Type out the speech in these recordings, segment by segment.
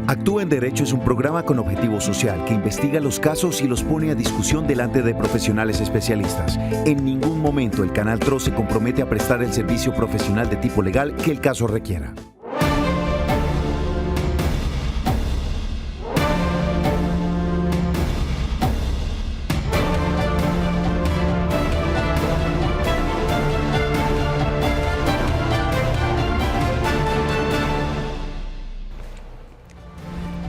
Actúa en Derecho es un programa con objetivo social que investiga los casos y los pone a discusión delante de profesionales especialistas. En ningún momento el Canal TRO se compromete a prestar el servicio profesional de tipo legal que el caso requiera.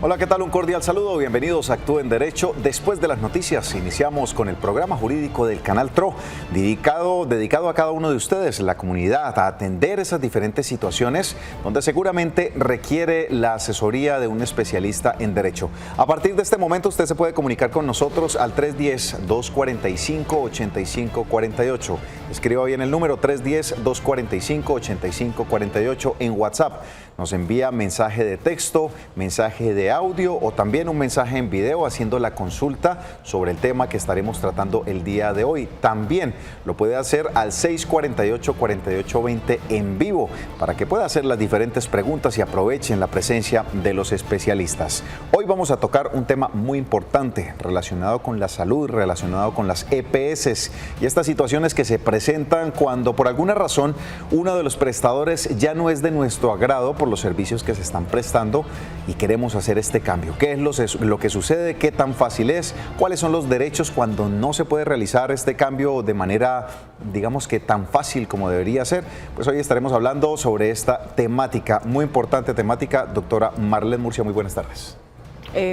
Hola, ¿qué tal? Un cordial saludo, bienvenidos a Actúa en Derecho. Después de las noticias, iniciamos con el programa jurídico del Canal TRO, dedicado a cada uno de ustedes, la comunidad, a atender esas diferentes situaciones donde seguramente requiere la asesoría de un especialista en Derecho. A partir de este momento, usted se puede comunicar con nosotros al 310-245-8548. Escriba bien el número 310-245-8548 en WhatsApp. Nos envía mensaje de texto, mensaje de audio o también un mensaje en video haciendo la consulta sobre el tema que estaremos tratando el día de hoy. También lo puede hacer al 648-4820 en vivo para que pueda hacer las diferentes preguntas y aprovechen la presencia de los especialistas. Hoy vamos a tocar un tema muy importante relacionado con la salud, relacionado con las EPS y estas situaciones que se presentan cuando por alguna razón uno de los prestadores ya no es de nuestro agrado por los servicios que se están prestando y queremos hacer este cambio. ¿Qué es lo que sucede? ¿Qué tan fácil es? ¿Cuáles son los derechos cuando no se puede realizar este cambio de manera, digamos que tan fácil como debería ser? Pues hoy estaremos hablando sobre esta temática, muy importante temática. Doctora Marlene Murcia, muy buenas tardes.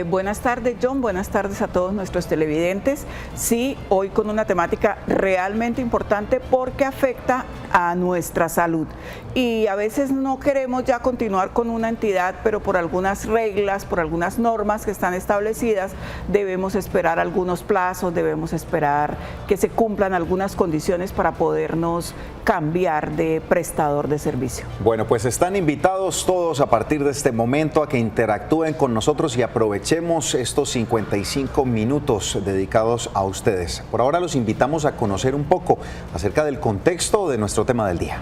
Buenas tardes, John. Buenas tardes a todos nuestros televidentes. Sí, hoy con una temática realmente importante porque afecta a nuestra salud. Y a veces no queremos ya continuar con una entidad, pero por algunas reglas, por algunas normas que están establecidas, debemos esperar algunos plazos, debemos esperar que se cumplan algunas condiciones para podernos cambiar de prestador de servicio. Bueno, pues están invitados todos a partir de este momento a que interactúen con nosotros y aprovechemos estos 55 minutos dedicados a ustedes. Por ahora los invitamos a conocer un poco acerca del contexto de nuestro tema del día.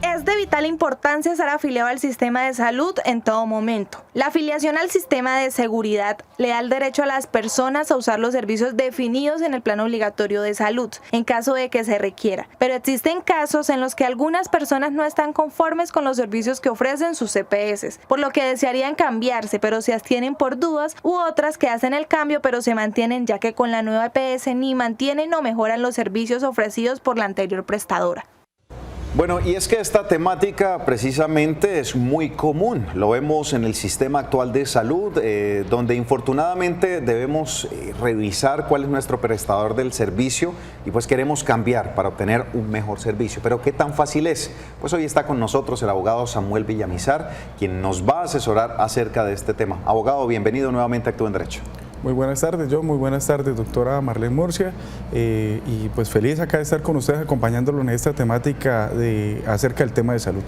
Es de vital importancia estar afiliado al sistema de salud en todo momento. La afiliación al sistema de seguridad le da el derecho a las personas a usar los servicios definidos en el plan obligatorio de salud, en caso de que se requiera. Pero existen casos en los que algunas personas no están conformes con los servicios que ofrecen sus EPS, por lo que desearían cambiarse, pero se abstienen por dudas, u otras que hacen el cambio pero se mantienen ya que con la nueva EPS ni mantienen o mejoran los servicios ofrecidos por la anterior prestadora. Bueno, y es que esta temática precisamente es muy común, lo vemos en el sistema actual de salud, donde infortunadamente debemos revisar cuál es nuestro prestador del servicio y pues queremos cambiar para obtener un mejor servicio. Pero ¿qué tan fácil es? Pues hoy está con nosotros el abogado Samuel Villamizar, quien nos va a asesorar acerca de este tema. Abogado, bienvenido nuevamente a Actúa en Derecho. Muy buenas tardes, John. Muy buenas tardes, doctora Marlene Murcia. Y pues feliz acá de estar con ustedes acompañándolo en esta temática acerca del tema de salud.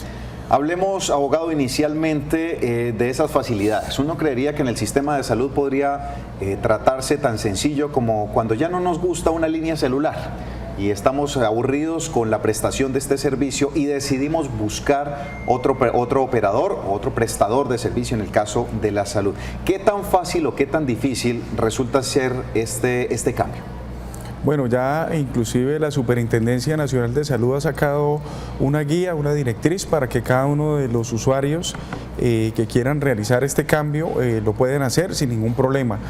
Hablemos, abogado, inicialmente de esas facilidades. Uno creería que en el sistema de salud podría tratarse tan sencillo como cuando ya no nos gusta una línea celular y estamos aburridos con la prestación de este servicio y decidimos buscar otro operador, otro prestador de servicio en el caso de la salud. ¿Qué tan fácil o qué tan difícil resulta ser este cambio? Bueno, ya inclusive la Superintendencia Nacional de Salud ha sacado una guía, una directriz para que cada uno de los usuarios que quieran realizar este cambio lo pueden hacer sin ningún problema.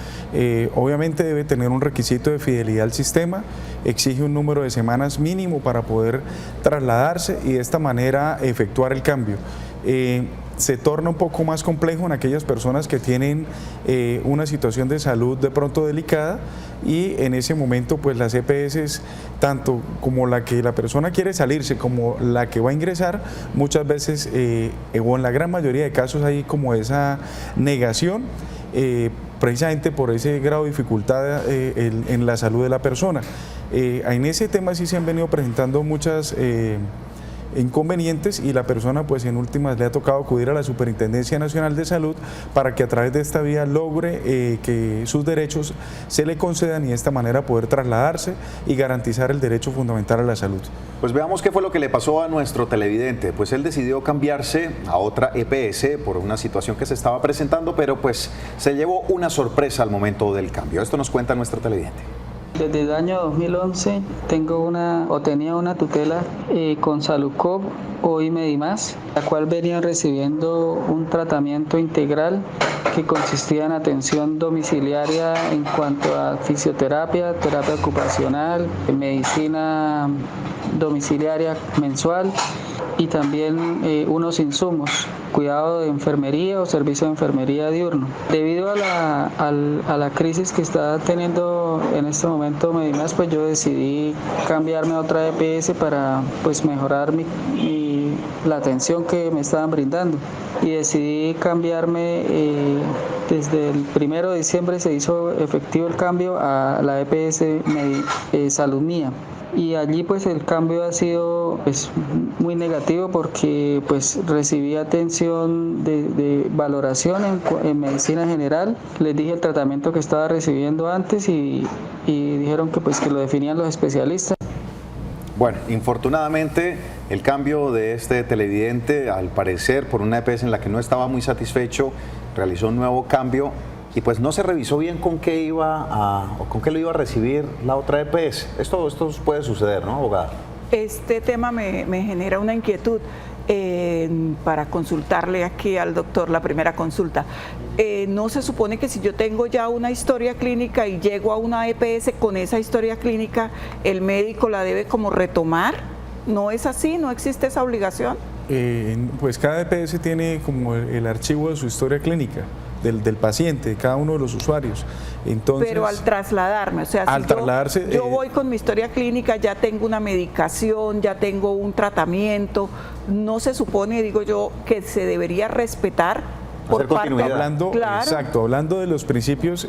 Obviamente debe tener un requisito de fidelidad al sistema, exige un número de semanas mínimo para poder trasladarse y de esta manera efectuar el cambio. Se torna un poco más complejo en aquellas personas que tienen una situación de salud de pronto delicada y en ese momento pues las EPS, tanto como la que la persona quiere salirse como la que va a ingresar, muchas veces o en la gran mayoría de casos hay como esa negación precisamente por ese grado de dificultad en la salud de la persona. En ese tema sí se han venido presentando muchas inconvenientes y la persona pues en últimas le ha tocado acudir a la Superintendencia Nacional de Salud para que a través de esta vía logre que sus derechos se le concedan y de esta manera poder trasladarse y garantizar el derecho fundamental a la salud. Pues veamos qué fue lo que le pasó a nuestro televidente. Pues él decidió cambiarse a otra EPS por una situación que se estaba presentando, pero pues se llevó una sorpresa al momento del cambio. Esto nos cuenta nuestro televidente. Desde el año 2011 tenía una tutela con Saludcop, hoy Medimás, la cual venía recibiendo un tratamiento integral que consistía en atención domiciliaria en cuanto a fisioterapia, terapia ocupacional, medicina domiciliaria mensual y también unos insumos, cuidado de enfermería o servicio de enfermería diurno. Debido a la crisis que está teniendo en este momento Medimás, pues yo decidí cambiarme a otra EPS para pues mejorar la atención que me estaban brindando y decidí cambiarme desde el 1 de diciembre se hizo efectivo el cambio a la EPS Salud Mía. Y allí pues el cambio ha sido pues muy negativo porque pues recibí atención de valoración en medicina general. Les dije el tratamiento que estaba recibiendo antes y dijeron que pues que lo definían los especialistas. Bueno, infortunadamente el cambio de este televidente, al parecer por una EPS en la que no estaba muy satisfecho, realizó un nuevo cambio y pues no se revisó bien con qué lo iba a recibir la otra EPS. Esto puede suceder, ¿no, abogada? Este tema me genera una inquietud para consultarle aquí al doctor la primera consulta. ¿No se supone que si yo tengo ya una historia clínica y llego a una EPS con esa historia clínica, el médico la debe como retomar? ¿No es así? ¿No existe esa obligación? Pues cada EPS tiene como el archivo de su historia clínica. Del paciente, de cada uno de los usuarios. Entonces, pero al trasladarme, o sea, si yo voy con mi historia clínica, ya tengo una medicación, ya tengo un tratamiento, ¿no se supone, digo yo, que se debería respetar? Por parte, hablando de los principios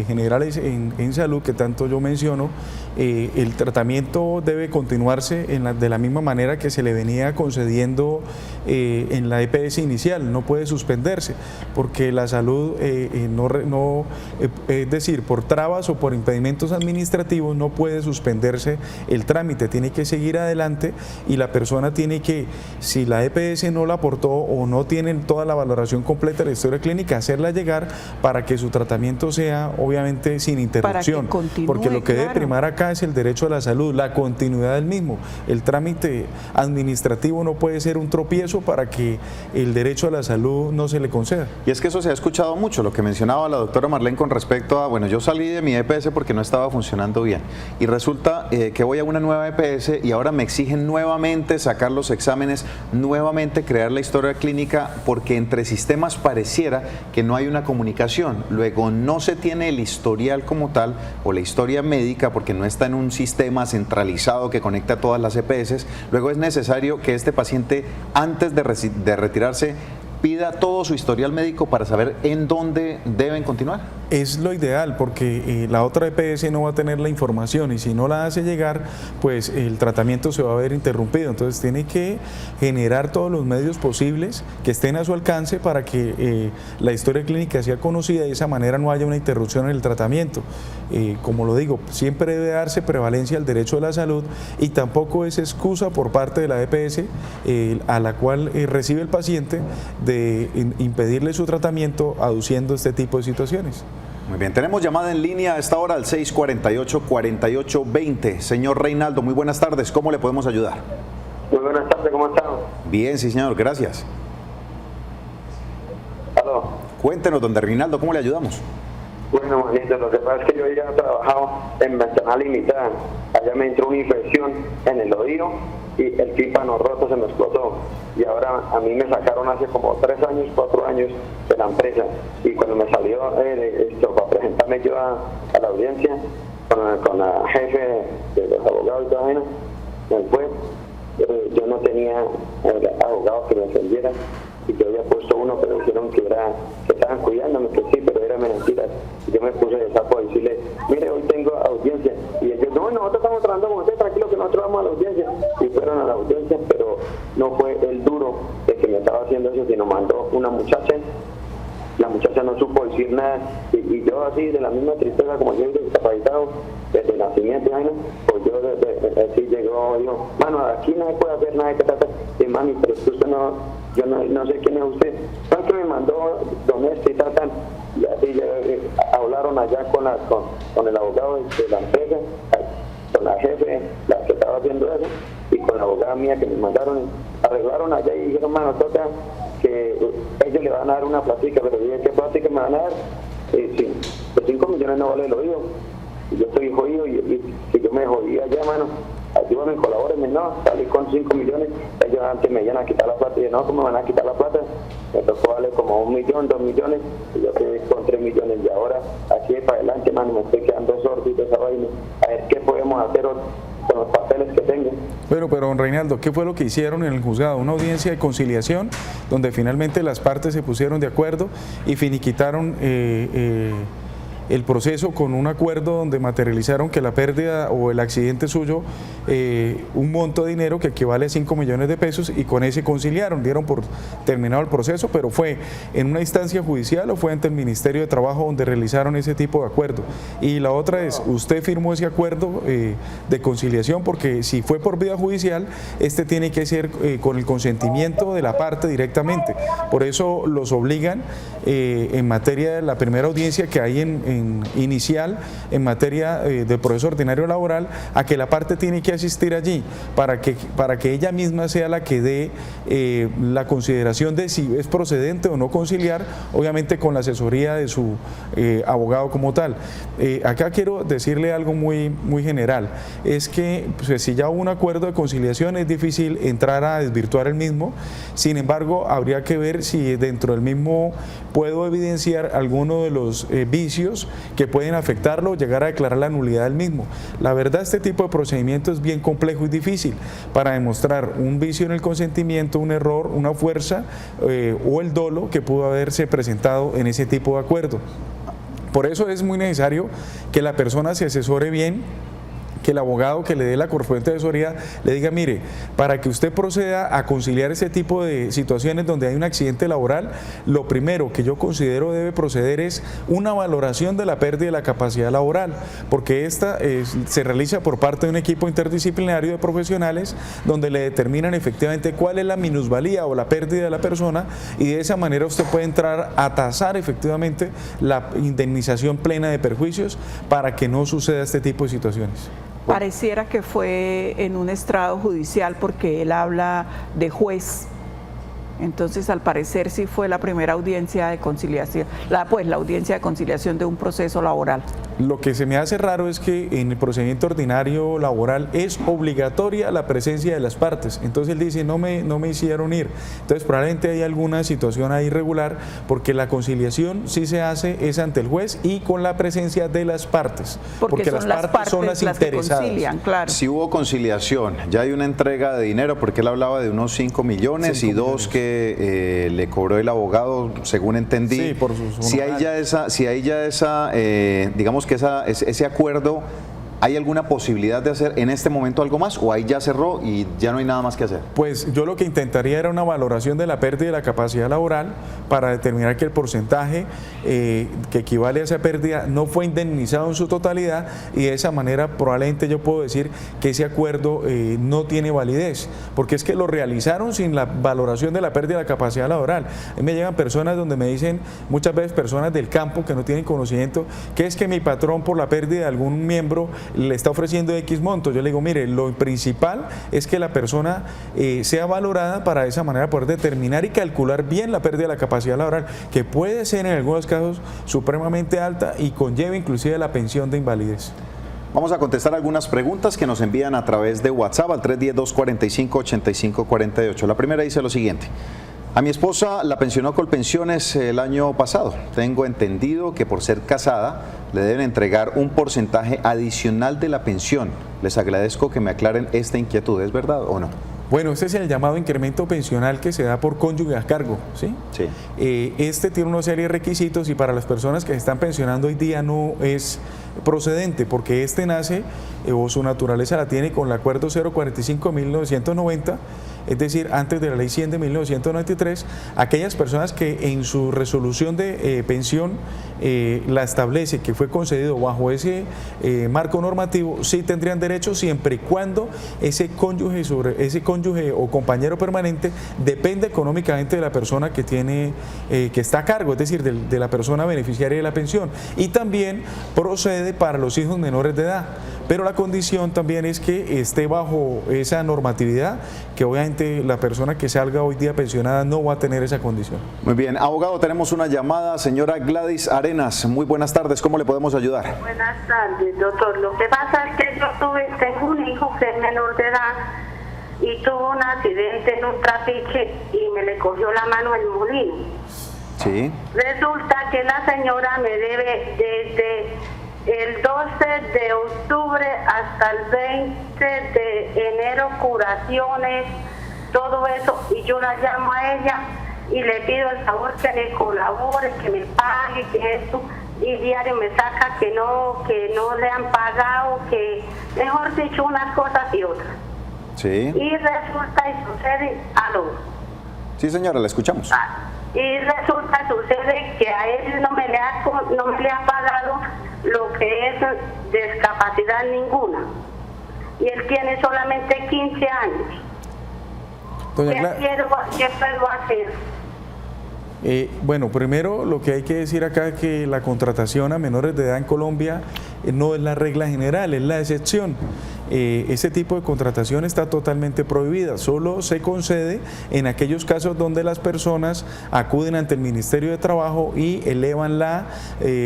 generales en salud que tanto yo menciono, el tratamiento debe continuarse de la misma manera que se le venía concediendo en la EPS inicial, no puede suspenderse, porque la salud, es decir, por trabas o por impedimentos administrativos no puede suspenderse el trámite, tiene que seguir adelante y la persona tiene que, si la EPS no la aportó o no tiene toda la valoración completa de la historia clínica, hacerla llegar para que su tratamiento sea obviamente sin interrupción, porque lo que debe primar acá es el derecho a la salud, la continuidad del mismo. El trámite administrativo no puede ser un tropiezo para que el derecho a la salud no se le conceda. Y es que eso se ha escuchado mucho, lo que mencionaba la doctora Marlene con respecto a, bueno, yo salí de mi EPS porque no estaba funcionando bien y resulta que voy a una nueva EPS y ahora me exigen nuevamente sacar los exámenes, nuevamente crear la historia clínica porque entre sistemas pareciera que no hay una comunicación, luego no se tiene el historial como tal o la historia médica porque no está en un sistema centralizado que conecta a todas las EPS, luego es necesario que este paciente antes de retirarse pida todo su historial médico para saber en dónde deben continuar. Es lo ideal porque la otra EPS no va a tener la información y si no la hace llegar, pues el tratamiento se va a ver interrumpido. Entonces tiene que generar todos los medios posibles que estén a su alcance para que la historia clínica sea conocida y de esa manera no haya una interrupción en el tratamiento. Como lo digo, siempre debe darse prevalencia al derecho a la salud y tampoco es excusa por parte de la EPS a la cual recibe el paciente de impedirle su tratamiento aduciendo este tipo de situaciones. Muy bien, tenemos llamada en línea a esta hora al 648-4820. Señor Reinaldo, muy buenas tardes, ¿cómo le podemos ayudar? Muy buenas tardes, ¿cómo están? Bien, sí señor, gracias. ¿Aló? Cuéntenos, don Reinaldo, ¿cómo le ayudamos? Bueno, manito, lo que pasa es que yo ya he trabajado en ventana limitada. Allá me entró una infección en el oído y el tímpano roto se me explotó. Y ahora a mí me sacaron hace como 3 años, 4 años de la empresa. Y cuando me salió para presentarme yo a la audiencia con la jefe de los abogados y toda eso, yo no tenía abogado que me defendiera. Y que había puesto uno, pero dijeron que estaban cuidándome, que sí, pero era mentira. Y yo me puse de sapo a decirle, mire, hoy tengo audiencia. Y ellos, no, nosotros estamos trabajando con usted, tranquilo que nosotros vamos a la audiencia. Y fueron a la audiencia, pero no fue el duro el que me estaba haciendo eso, sino mandó una muchacha. La muchacha no supo decir nada y yo así de la misma tristeza como yo discapacitado desde el nacimiento, pues yo así llegó y dijo, mano, aquí no se puede hacer nada que trata de mami, pero usted no, yo no sé quién es usted. ¿Saben que me mandó doméstico y tal? Y así hablaron allá con el abogado de la empresa, con la jefe, la que estaba haciendo eso, y con la abogada mía que me mandaron, arreglaron allá y dijeron, mano, toca que ellos le van a dar una plática, pero dije, ¿qué plática me van a dar? Sí, los 5 millones no vale el oído, y yo estoy jodido, y si yo me jodía allá, mano, ayúdame, colabórenme, no, salí con 5 millones, ellos antes me iban a quitar la plata, y dije, no, ¿cómo me van a quitar la plata? Me tocó darle como 1 millón, 2 millones, y yo quedé con 3 millones, y ahora, aquí para adelante, mano, me estoy quedando sordo y toda esa vaina, a ver qué podemos hacer con los papeles que tengo. Bueno, pero don Reinaldo, ¿qué fue lo que hicieron en el juzgado? Una audiencia de conciliación donde finalmente las partes se pusieron de acuerdo y finiquitaron el proceso con un acuerdo donde materializaron que la pérdida o el accidente suyo, un monto de dinero que equivale a 5 millones de pesos, y con ese conciliaron, dieron por terminado el proceso, pero ¿fue en una instancia judicial o fue ante el Ministerio de Trabajo donde realizaron ese tipo de acuerdo? Y la otra es, ¿usted firmó ese acuerdo de conciliación? Porque si fue por vía judicial, este tiene que ser con el consentimiento de la parte directamente. Por eso los obligan en materia de la primera audiencia que hay inicial en materia del proceso ordinario laboral, a que la parte tiene que asistir allí para que ella misma sea la que dé la consideración de si es procedente o no conciliar, obviamente con la asesoría de su abogado como tal. Acá quiero decirle algo muy general, es que pues, si ya hubo un acuerdo de conciliación es difícil entrar a desvirtuar el mismo. Sin embargo, habría que ver si dentro del mismo puedo evidenciar alguno de los vicios que pueden afectarlo o llegar a declarar la nulidad del mismo. La verdad, este tipo de procedimiento es bien complejo y difícil para demostrar un vicio en el consentimiento, un error, una fuerza o el dolo que pudo haberse presentado en ese tipo de acuerdo. Por eso es muy necesario que la persona se asesore bien, que el abogado que le dé la correspondiente asesoría le diga, mire, para que usted proceda a conciliar ese tipo de situaciones donde hay un accidente laboral, lo primero que yo considero debe proceder es una valoración de la pérdida de la capacidad laboral, porque esta se realiza por parte de un equipo interdisciplinario de profesionales donde le determinan efectivamente cuál es la minusvalía o la pérdida de la persona, y de esa manera usted puede entrar a tasar efectivamente la indemnización plena de perjuicios para que no suceda este tipo de situaciones. Pareciera que fue en un estrado judicial porque él habla de juez. Entonces, al parecer, sí fue la primera audiencia de conciliación, la audiencia de conciliación de un proceso laboral. Lo que se me hace raro es que en el procedimiento ordinario laboral es obligatoria la presencia de las partes. Entonces él dice, no me hicieron ir. Entonces probablemente hay alguna situación ahí irregular, porque la conciliación sí se hace es ante el juez y con la presencia de las partes. Porque las partes son las interesadas. Que concilian, claro. Si hubo conciliación, ya hay una entrega de dinero, porque él hablaba de unos 5 millones y 2 que le cobró el abogado, según entendí. Sí, por sus si hay ya esa, digamos que ese acuerdo, ¿hay alguna posibilidad de hacer en este momento algo más o ahí ya cerró y ya no hay nada más que hacer? Pues yo lo que intentaría era una valoración de la pérdida de la capacidad laboral para determinar que el porcentaje que equivale a esa pérdida no fue indemnizado en su totalidad, y de esa manera probablemente yo puedo decir que ese acuerdo no tiene validez, porque es que lo realizaron sin la valoración de la pérdida de la capacidad laboral. Me llegan personas donde me dicen, muchas veces personas del campo que no tienen conocimiento, que es que mi patrón por la pérdida de algún miembro le está ofreciendo X monto. Yo le digo, mire, lo principal es que la persona sea valorada para de esa manera poder determinar y calcular bien la pérdida de la capacidad laboral, que puede ser en algunos casos supremamente alta y conlleva inclusive la pensión de invalidez. Vamos a contestar algunas preguntas que nos envían a través de WhatsApp al 310-245-8548. La primera dice lo siguiente: a mi esposa la pensionó Colpensiones el año pasado. Tengo entendido que por ser casada le deben entregar un porcentaje adicional de la pensión. Les agradezco que me aclaren esta inquietud. ¿Es verdad o no? Bueno, este es el llamado incremento pensional que se da por cónyuge a cargo, ¿sí? Sí. Este tiene una serie de requisitos y para las personas que se están pensionando hoy día no es procedente porque este nace o su naturaleza la tiene con el acuerdo 045 de 1990, es decir, antes de la ley 100 de 1993, aquellas personas que en su resolución de pensión la establece que fue concedido bajo ese marco normativo, sí tendrían derecho siempre y cuando ese cónyuge o compañero permanente depende económicamente de la persona que tiene, que está a cargo, es decir, de la persona beneficiaria de la pensión. Y también procede para los hijos menores de edad. Pero la condición también es que esté bajo esa normatividad, que obviamente la persona que salga hoy día pensionada no va a tener esa condición. Muy bien, abogado, tenemos una llamada, señora Gladys Arenas. Muy buenas tardes, ¿cómo le podemos ayudar? Buenas tardes, doctor. Lo que pasa es que tengo un hijo que es menor de edad y tuvo un accidente en un trapiche y me le cogió la mano el molino. Sí. Resulta que la señora me debe desde el 12 de octubre hasta el 20 de enero curaciones, todo eso, y yo la llamo a ella y le pido el favor que me colabore, que me pague, que esto, y diario me saca que no le han pagado, que mejor dicho unas cosas y otras. Sí. Y resulta y sucede, aló. Sí, señora, la escuchamos. Y sucede que a él no me le ha pagado lo que es discapacidad ninguna. Y él tiene solamente 15 años. ¿Qué puedo hacer? Bueno, primero lo que hay que decir acá es que la contratación a menores de edad en Colombia no es la regla general, es la excepción. Ese tipo de contratación está totalmente prohibida, solo se concede en aquellos casos donde las personas acuden ante el Ministerio de Trabajo y elevan la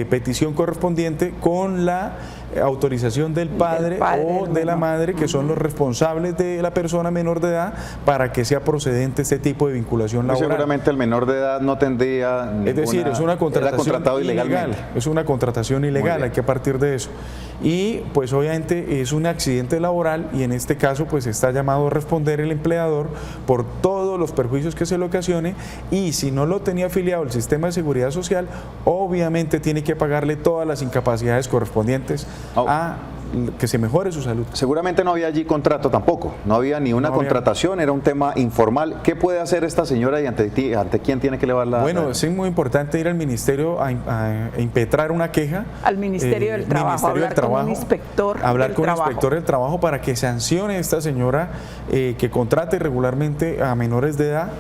petición correspondiente con la autorización del padre o de la madre, que son los responsables de la persona menor de edad, para que sea procedente este tipo de vinculación laboral. Seguramente el menor de edad no tendría ninguna, es decir, es una contratación ilegal. Es una contratación ilegal, hay que partir de eso. Y pues obviamente es un accidente laboral y en este caso pues está llamado a responder el empleador por todos los perjuicios que se le ocasione, y si no lo tenía afiliado al sistema de seguridad social, obviamente tiene que pagarle todas las incapacidades correspondientes a que se mejore su salud. Seguramente no había allí contrato tampoco, no había ni una contratación, era un tema informal. ¿Qué puede hacer esta señora y ante quién tiene que elevar la...? Bueno, es muy importante ir al ministerio a impetrar una queja. Al Ministerio del Trabajo, hablar con un inspector del trabajo para que sancione a esta señora que contrate regularmente a menores de edad,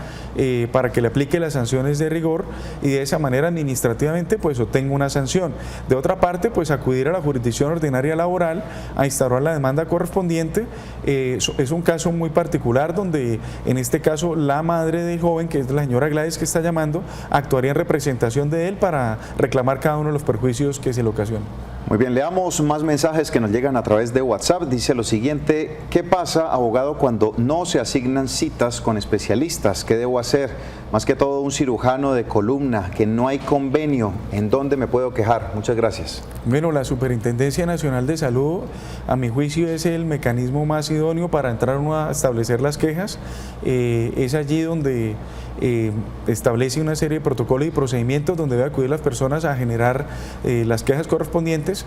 para que le aplique las sanciones de rigor y de esa manera administrativamente pues obtenga una sanción. De otra parte, pues acudir a la jurisdicción ordinaria laboral a instaurar la demanda correspondiente. Es un caso muy particular donde en este caso la madre del joven, que es la señora Gladys que está llamando, actuaría en representación de él para reclamar cada uno de los perjuicios que se le ocasionan. Muy bien, leamos más mensajes que nos llegan a través de WhatsApp. Dice lo siguiente: ¿qué pasa, abogado, cuando no se asignan citas con especialistas? ¿Qué debo hacer? Más que todo un cirujano de columna, que no hay convenio. ¿En dónde me puedo quejar? Muchas gracias. Bueno, la Superintendencia Nacional de Salud, a mi juicio, es el mecanismo más idóneo para entrar a establecer las quejas. Es allí donde establece una serie de protocolos y procedimientos donde debe acudir las personas a generar las quejas correspondientes,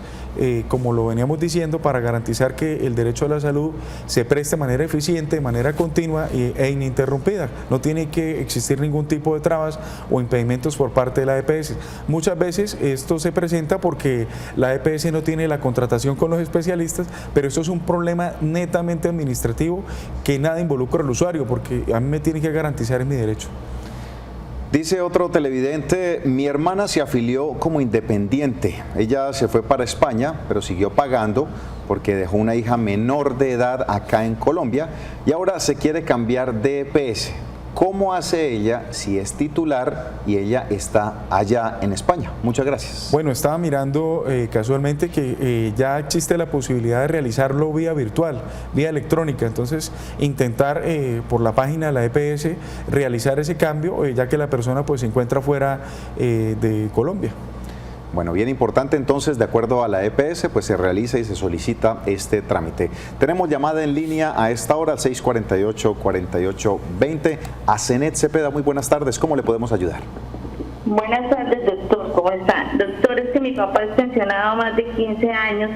como lo veníamos diciendo, para garantizar que el derecho a la salud se preste de manera eficiente, de manera continua e ininterrumpida. No tiene que existir ningún tipo de trabas o impedimentos por parte de la EPS. Muchas veces esto se presenta porque la EPS no tiene la contratación con los especialistas, pero esto es un problema netamente administrativo que nada involucra al usuario, porque a mí me tiene que garantizar mi derecho. Dice otro televidente: mi hermana se afilió como independiente. Ella se fue para España, pero siguió pagando porque dejó una hija menor de edad acá en Colombia y ahora se quiere cambiar de EPS. ¿Cómo hace ella si es titular y ella está allá en España? Muchas gracias. Bueno, estaba mirando casualmente que ya existe la posibilidad de realizarlo vía virtual, vía electrónica. Entonces, intentar por la página de la EPS realizar ese cambio, ya que la persona pues se encuentra fuera de Colombia. Bueno, bien importante entonces, de acuerdo a la EPS, pues se realiza y se solicita este trámite. Tenemos llamada en línea a esta hora, al 648-4820, a Zenet Cepeda. Muy buenas tardes, ¿cómo le podemos ayudar? Buenas tardes, doctor, ¿cómo está? Doctor, es que mi papá es pensionado más de 15 años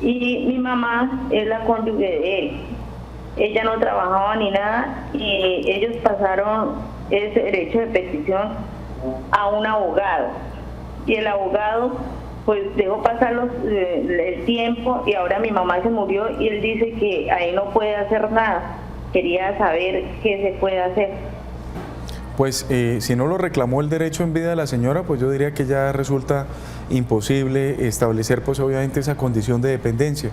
y mi mamá es la cónyuge de él. Ella no trabajaba ni nada y ellos pasaron ese derecho de petición a un abogado. Y el abogado pues dejó pasar el tiempo y ahora mi mamá se murió y él dice que ahí no puede hacer nada. Quería saber qué se puede hacer. Pues si no lo reclamó el derecho en vida de la señora, pues yo diría que ya resulta imposible establecer pues obviamente esa condición de dependencia.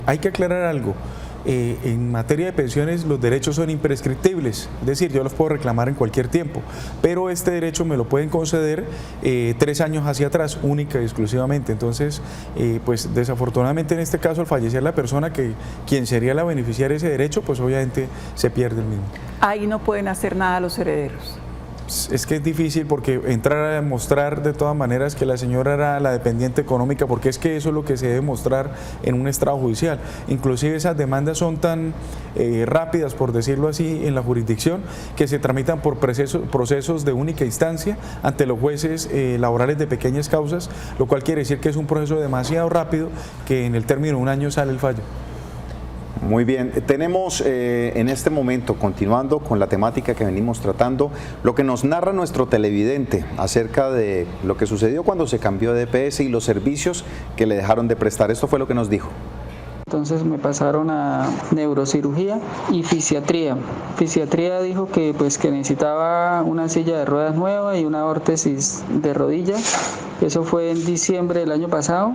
Hay que aclarar algo. En materia de pensiones los derechos son imprescriptibles, es decir, yo los puedo reclamar en cualquier tiempo, pero este derecho me lo pueden conceder 3 años hacia atrás, única y exclusivamente. Entonces, pues desafortunadamente en este caso, al fallecer la persona quien sería la beneficiaria de ese derecho, pues obviamente se pierde el mismo. Ahí no pueden hacer nada los herederos. Es que es difícil porque entrar a demostrar de todas maneras que la señora era la dependiente económica, porque es que eso es lo que se debe mostrar en un estrado judicial. Inclusive esas demandas son tan rápidas, por decirlo así, en la jurisdicción, que se tramitan por procesos de única instancia ante los jueces laborales de pequeñas causas, lo cual quiere decir que es un proceso demasiado rápido que en el término de un año sale el fallo. Muy bien, tenemos en este momento, continuando con la temática que venimos tratando, lo que nos narra nuestro televidente acerca de lo que sucedió cuando se cambió de EPS y los servicios que le dejaron de prestar. Esto fue lo que nos dijo. Entonces me pasaron a neurocirugía y fisiatría. Fisiatría dijo que necesitaba una silla de ruedas nueva y una órtesis de rodilla. Eso fue en diciembre del año pasado.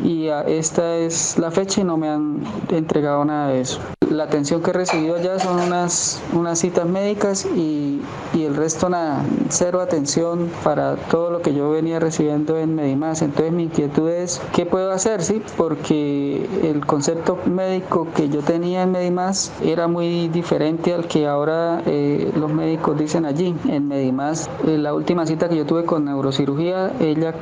Y esta es la fecha y no me han entregado nada de eso. La atención que he recibido allá son unas citas médicas y el resto nada, cero atención para todo lo que yo venía recibiendo en Medimás. Entonces mi inquietud es, ¿qué puedo hacer? ¿Sí? Porque el concepto médico que yo tenía en Medimás era muy diferente al que ahora los médicos dicen allí. En Medimás, la última cita que yo tuve con neurocirugía, ella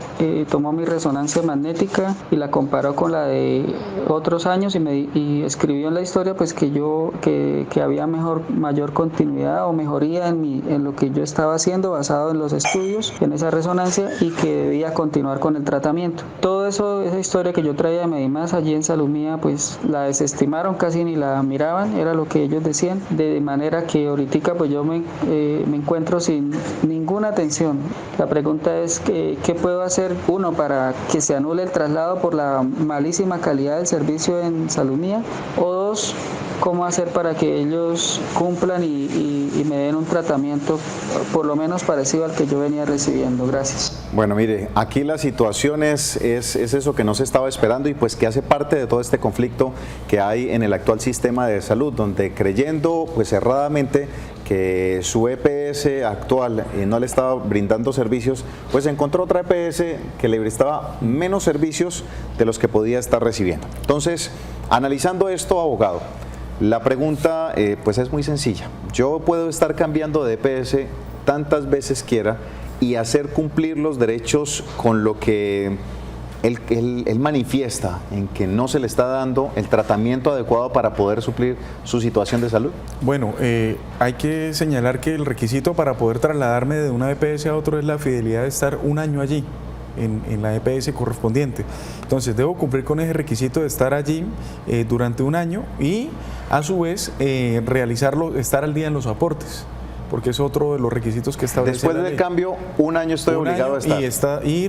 tomó mi resonancia magnética y la comparó con la de otros años y escribió en la historia pues que había mayor continuidad o mejoría en lo que yo estaba haciendo basado en los estudios, en esa resonancia, y que debía continuar con el tratamiento. Todo eso, esa historia que yo traía de Medimás allí en Salud Mía, pues la desestimaron, casi ni la miraban, era lo que ellos decían, de manera que ahorita pues yo me encuentro sin ninguna atención. La pregunta es ¿qué puedo hacer? Uno, para que se anule el traslado por la malísima calidad del servicio en Salud Mía, o dos, cómo hacer para que ellos cumplan y me den un tratamiento por lo menos parecido al que yo venía recibiendo. Gracias. Bueno, mire, aquí la situación es eso que no se estaba esperando y pues que hace parte de todo este conflicto que hay en el actual sistema de salud, donde creyendo pues erradamente que su EPS actual no le estaba brindando servicios, pues encontró otra EPS que le brindaba menos servicios de los que podía estar recibiendo. Entonces, analizando esto, abogado, la pregunta pues es muy sencilla. Yo puedo estar cambiando de EPS tantas veces quiera y hacer cumplir los derechos con lo que él manifiesta en que no se le está dando el tratamiento adecuado para poder suplir su situación de salud. Bueno, hay que señalar que el requisito para poder trasladarme de una EPS a otro es la fidelidad de estar un año allí en la EPS correspondiente. Entonces debo cumplir con ese requisito de estar allí durante un año y a su vez estar al día en los aportes, porque es otro de los requisitos que establece Después la del ley. Cambio, un año estoy obligado a estar. Y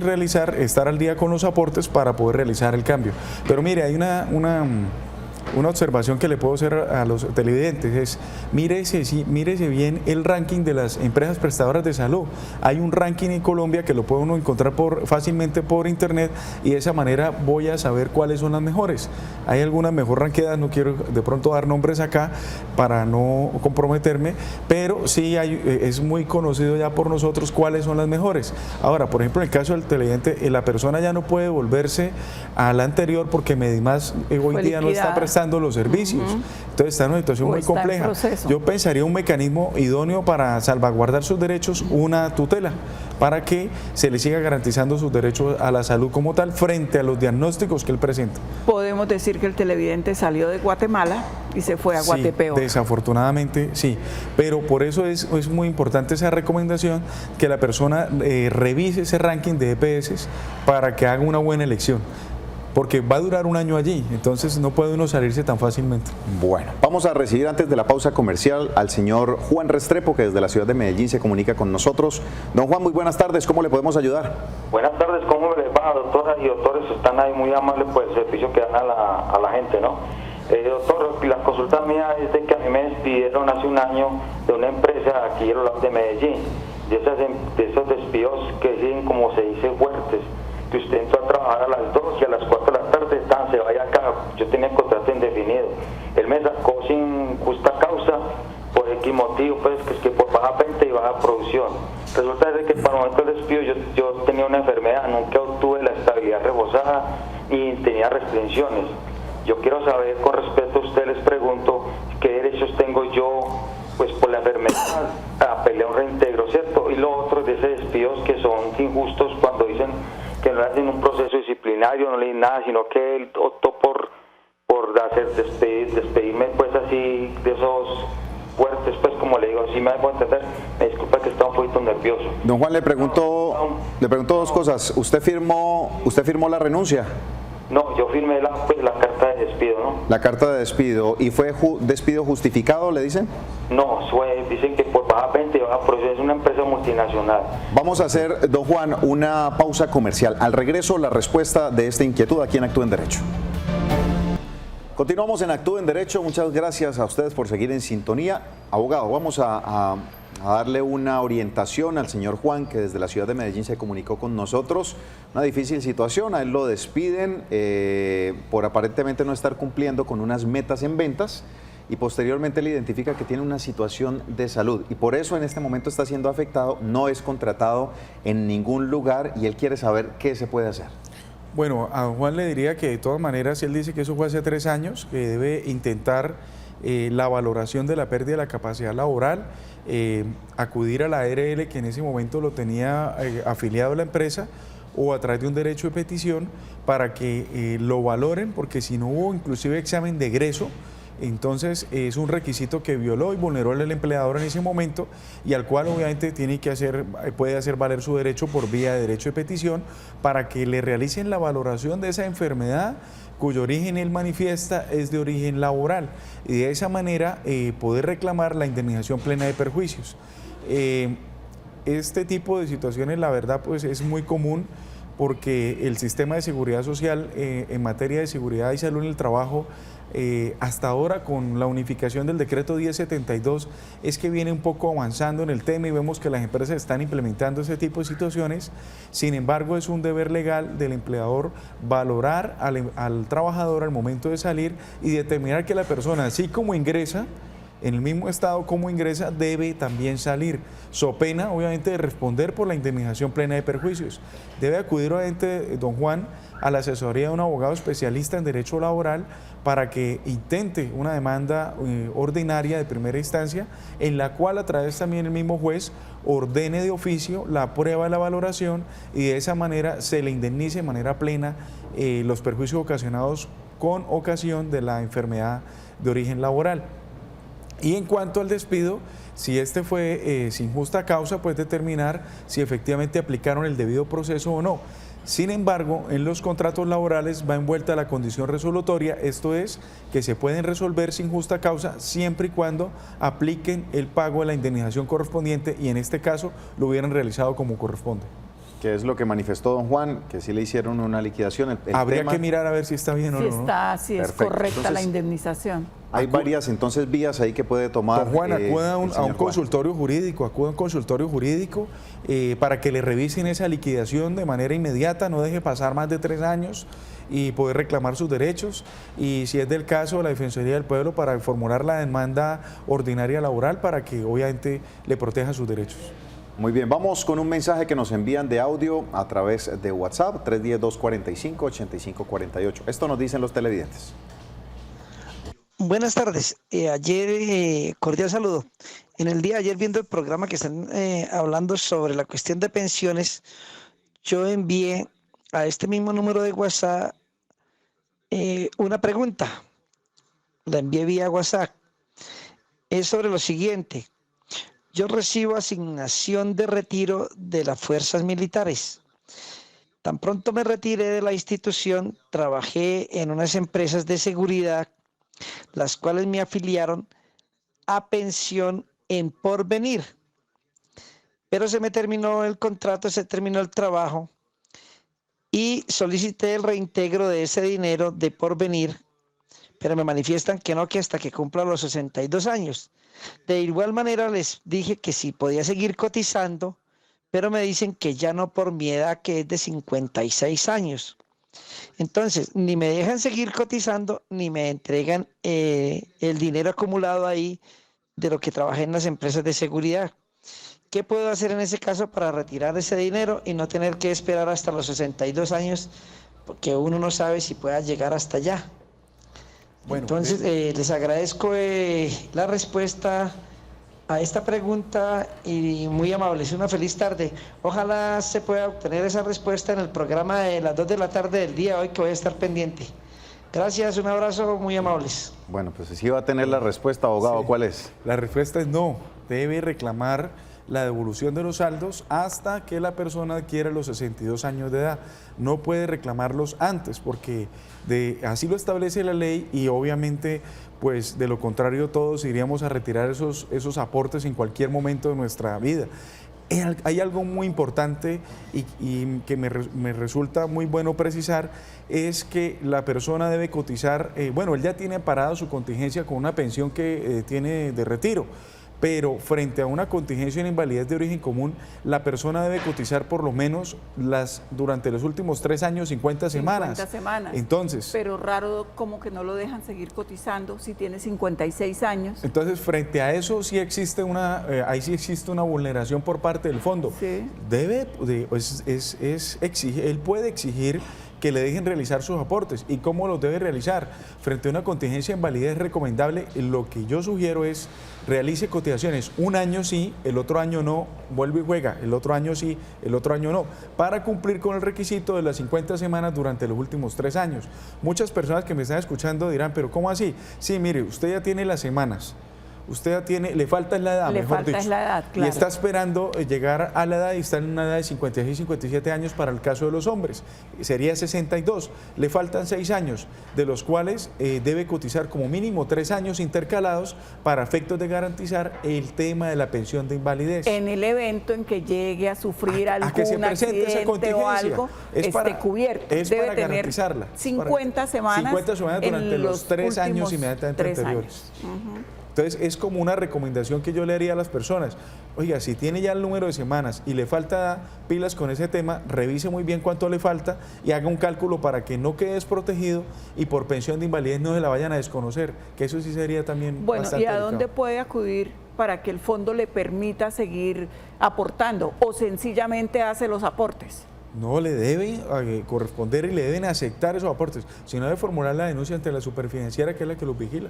estar al día con los aportes para poder realizar el cambio. Pero mire, hay una observación que le puedo hacer a los televidentes, es mírese bien el ranking de las empresas prestadoras de salud. Hay un ranking en Colombia que lo puede uno encontrar fácilmente por internet y de esa manera voy a saber cuáles son las mejores. Hay algunas mejor ranqueadas, no quiero de pronto dar nombres acá para no comprometerme, pero sí es muy conocido ya por nosotros cuáles son las mejores. Ahora, por ejemplo, en el caso del televidente, la persona ya no puede volverse a la anterior porque Medimás hoy día no está prestando prestando los servicios. Entonces está en una situación muy compleja. Yo pensaría un mecanismo idóneo para salvaguardar sus derechos, una tutela, para que se le siga garantizando sus derechos a la salud como tal frente a los diagnósticos que él presenta. Podemos decir que el televidente salió de Guatemala y se fue a Guatepeor. Desafortunadamente sí, pero por eso es muy importante esa recomendación, que la persona revise ese ranking de EPS para que haga una buena elección, porque va a durar un año allí, entonces no puede uno salirse tan fácilmente. Bueno, vamos a recibir antes de la pausa comercial al señor Juan Restrepo, que desde la ciudad de Medellín se comunica con nosotros. Don Juan, muy buenas tardes, ¿cómo le podemos ayudar? Buenas tardes, ¿cómo les va, doctoras y doctores? Están ahí muy amables por el servicio que dan a la gente, ¿no? Doctor, la consulta mía es de que a mí me despidieron hace un año de una empresa aquí en los lados de Medellín, de esos despidos que siguen, como se dice, fuertes, que usted entró a trabajar a las 2 y a las 4 de la tarde se vaya acá. Yo tenía contrato indefinido. Él me sacó sin justa causa, por X motivo, pues que es que por baja venta y baja producción. Resulta de que para el momento del despido yo tenía una enfermedad, nunca obtuve la estabilidad rebosada y tenía restricciones. Yo quiero saber, con respecto a usted, les pregunto, ¿qué derechos tengo yo, pues por la enfermedad, a pelear un reintegro, ¿cierto? Y lo otro de esos despidos que son injustos cuando dicen que no hacen un proceso disciplinario, no le dicen nada, sino que él optó por despedirme, pues así, de esos fuertes, pues como le digo, si me hago entender, me disculpa que está un poquito nervioso. Don Juan, le pregunto dos cosas. ¿Usted firmó la renuncia? No, yo firmé la carta de despido, ¿no? La carta de despido. ¿Y fue despido justificado, le dicen? No, dicen que por baja venta y baja producción, es una empresa multinacional. Vamos a hacer, don Juan, una pausa comercial. Al regreso, la respuesta de esta inquietud aquí en Actúa en Derecho. Continuamos en Actúa en Derecho. Muchas gracias a ustedes por seguir en sintonía. Abogado, vamos a darle una orientación al señor Juan, que desde la ciudad de Medellín se comunicó con nosotros. Una difícil situación, a él lo despiden por aparentemente no estar cumpliendo con unas metas en ventas, y posteriormente le identifica que tiene una situación de salud y por eso en este momento está siendo afectado, no es contratado en ningún lugar y él quiere saber qué se puede hacer. Bueno, a Juan le diría que de todas maneras, él dice que eso fue hace 3 años, que debe intentar la valoración de la pérdida de la capacidad laboral, acudir a la ARL, que en ese momento lo tenía afiliado a la empresa, o a través de un derecho de petición para que lo valoren, porque si no hubo inclusive examen de egreso, entonces es un requisito que violó y vulneró el empleador en ese momento y al cual obviamente puede hacer valer su derecho por vía de derecho de petición para que le realicen la valoración de esa enfermedad cuyo origen él manifiesta es de origen laboral y de esa manera poder reclamar la indemnización plena de perjuicios. Este tipo de situaciones, la verdad, pues es muy común porque el sistema de seguridad social en materia de seguridad y salud en el trabajo, hasta ahora con la unificación del decreto 1072 es que viene un poco avanzando en el tema y vemos que las empresas están implementando ese tipo de situaciones. Sin embargo, es un deber legal del empleador valorar al trabajador al momento de salir y determinar que la persona, así como ingresa, en el mismo estado como ingresa, debe también salir, so pena obviamente de responder por la indemnización plena de perjuicios. Debe acudir obviamente, don Juan, a la asesoría de un abogado especialista en derecho laboral para que intente una demanda ordinaria de primera instancia, en la cual a través también el mismo juez ordene de oficio la prueba de la valoración y de esa manera se le indemnice de manera plena los perjuicios ocasionados con ocasión de la enfermedad de origen laboral. Y en cuanto al despido, si este fue sin justa causa, pues determinar si efectivamente aplicaron el debido proceso o no. Sin embargo, en los contratos laborales va envuelta la condición resolutoria, esto es, que se pueden resolver sin justa causa siempre y cuando apliquen el pago de la indemnización correspondiente y en este caso lo hubieran realizado como corresponde. ¿Qué es lo que manifestó don Juan? Que sí le hicieron una liquidación. Habría que mirar a ver si está bien o no. Si es correcta. Entonces, la indemnización. Hay varias entonces vías ahí que puede tomar. Don Juan, acuda a un consultorio jurídico, para que le revisen esa liquidación de manera inmediata, no deje pasar más de 3 años y poder reclamar sus derechos y si es del caso la Defensoría del Pueblo para formular la demanda ordinaria laboral para que obviamente le proteja sus derechos. Muy bien, vamos con un mensaje que nos envían de audio a través de WhatsApp, 310-245-8548. Esto nos dicen los televidentes. Buenas tardes. Ayer, cordial saludo. En el día de ayer, viendo el programa que están hablando sobre la cuestión de pensiones, yo envié a este mismo número de WhatsApp una pregunta. La envié vía WhatsApp. Es sobre lo siguiente. Yo recibo asignación de retiro de las fuerzas militares. Tan pronto me retiré de la institución, trabajé en unas empresas de seguridad, las cuales me afiliaron a pensión en Porvenir. Pero se me terminó el contrato, se terminó el trabajo y solicité el reintegro de ese dinero de Porvenir, pero me manifiestan que no, que hasta que cumpla los 62 años. De igual manera les dije que sí podía seguir cotizando, pero me dicen que ya no por mi edad, que es de 56 años. Entonces, ni me dejan seguir cotizando, ni me entregan el dinero acumulado ahí de lo que trabajé en las empresas de seguridad. ¿Qué puedo hacer en ese caso para retirar ese dinero y no tener que esperar hasta los 62 años? Porque uno no sabe si pueda llegar hasta allá. Bueno, entonces, les agradezco la respuesta a esta pregunta y muy amables. Una feliz tarde. Ojalá se pueda obtener esa respuesta en el programa de las 2 de la tarde del día hoy, que voy a estar pendiente. Gracias, un abrazo, muy amables. Bueno, pues si va a tener la respuesta, abogado, sí. ¿Cuál es? La respuesta es no. Debe reclamar la devolución de los saldos hasta que la persona adquiera los 62 años de edad. No puede reclamarlos antes porque así lo establece la ley y obviamente pues de lo contrario todos iríamos a retirar esos aportes en cualquier momento de nuestra vida. Hay algo muy importante y que me resulta muy bueno precisar, es que la persona debe cotizar, bueno, él ya tiene parada su contingencia con una pensión que tiene de retiro, pero frente a una contingencia en invalidez de origen común, la persona debe cotizar por lo menos durante los últimos 3 años, 50 semanas. 50 semanas. Entonces, pero raro como que no lo dejan seguir cotizando si tiene 56 años. Entonces, frente a eso sí existe ahí sí existe una vulneración por parte del fondo. Sí. Él puede exigir que le dejen realizar sus aportes. ¿Y cómo los debe realizar? Frente a una contingencia en validez recomendable, lo que yo sugiero es realice cotizaciones, un año sí, el otro año no, vuelve y juega, el otro año sí, el otro año no, para cumplir con el requisito de las 50 semanas durante los últimos 3 años. Muchas personas que me están escuchando dirán, pero ¿cómo así? Sí, mire, usted ya tiene las semanas. Usted ya tiene, le falta la edad, mejor dicho, la edad, claro. Y está esperando llegar a la edad y está en una edad de 56, 57 años para el caso de los hombres, sería 62, le faltan 6 años, de los cuales debe cotizar como mínimo 3 años intercalados para efectos de garantizar el tema de la pensión de invalidez. En el evento en que llegue a sufrir algún accidente o algo, esté cubierto, debe para garantizarla. 50 semanas durante los 3 años inmediatamente anteriores. Entonces es como una recomendación que yo le haría a las personas. Oiga, si tiene ya el número de semanas y le falta pilas con ese tema, revise muy bien cuánto le falta y haga un cálculo para que no quede desprotegido y por pensión de invalidez no se la vayan a desconocer, que eso sí sería también bastante ¿y a dónde delicado. puede acudir para que el fondo le permita seguir aportando o sencillamente hace los aportes? No, le debe corresponder y le deben aceptar esos aportes, sino debe formular la denuncia ante la superfinanciera, que es la que los vigila.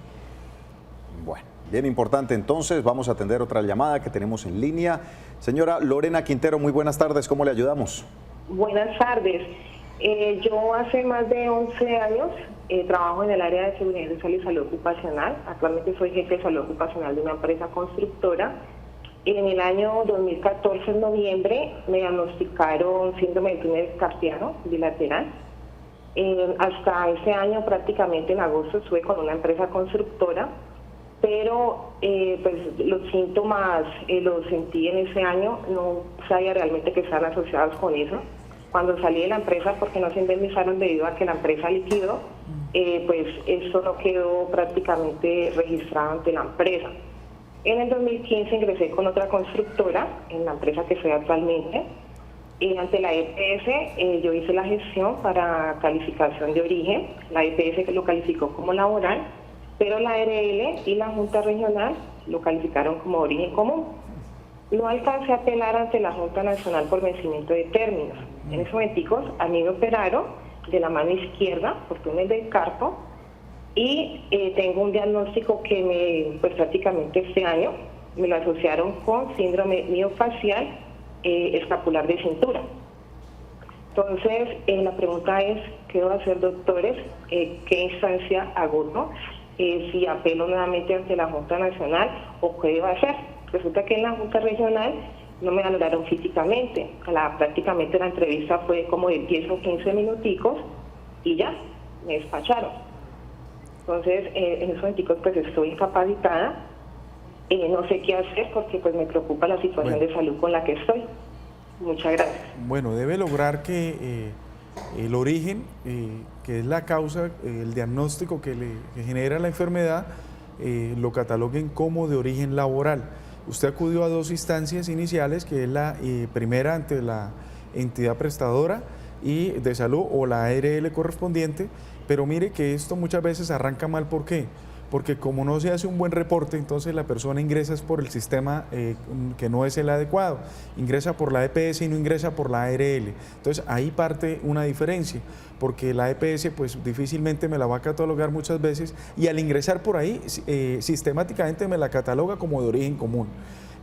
Bueno, bien importante. Entonces vamos a atender otra llamada que tenemos en línea. Señora Lorena Quintero, muy buenas tardes, ¿cómo le ayudamos? Buenas tardes. Yo hace más de 11 años trabajo en el área de seguridad industrial y salud ocupacional. Actualmente soy jefe de salud ocupacional de una empresa constructora. En el año 2014, en noviembre, me diagnosticaron síndrome de túnel carpiano bilateral. Hasta ese año, prácticamente en agosto, estuve con una empresa constructora, pero pues los síntomas los sentí en ese año, no sabía realmente que estaban asociados con eso. Cuando salí de la empresa, porque no se indemnizaron debido a que la empresa liquidó, pues esto no quedó prácticamente registrado ante la empresa. En el 2015 ingresé con otra constructora, en la empresa que estoy actualmente, y ante la EPS yo hice la gestión para calificación de origen, la EPS que lo calificó como laboral, pero la ARL y la Junta Regional lo calificaron como origen común. No alcancé a apelar ante la Junta Nacional por vencimiento de términos. En esos momenticos a mí me operaron de la mano izquierda por túnel del carpo y tengo un diagnóstico que pues prácticamente este año me lo asociaron con síndrome miofacial escapular de cintura. Entonces, la pregunta es, ¿qué debo hacer, doctores? ¿Qué instancia agoto? Si apelo nuevamente ante la Junta Nacional o qué debo hacer. Resulta que en la Junta Regional no me valoraron físicamente. Prácticamente la entrevista fue como de 10 o 15 minuticos y ya, me despacharon. Entonces, en esos momenticos pues estoy incapacitada. No sé qué hacer porque pues me preocupa la situación de salud con la que estoy. Muchas gracias. Bueno, debe lograr que el origen, que es la causa, el diagnóstico que genera la enfermedad, lo cataloguen como de origen laboral. Usted acudió a 2 instancias iniciales, que es la primera ante la entidad prestadora y de salud o la ARL correspondiente, pero mire que esto muchas veces arranca mal. ¿Por qué? Porque como no se hace un buen reporte, entonces la persona ingresa por el sistema que no es el adecuado, ingresa por la EPS y no ingresa por la ARL. Entonces ahí parte una diferencia, porque la EPS pues difícilmente me la va a catalogar muchas veces y al ingresar por ahí sistemáticamente me la cataloga como de origen común.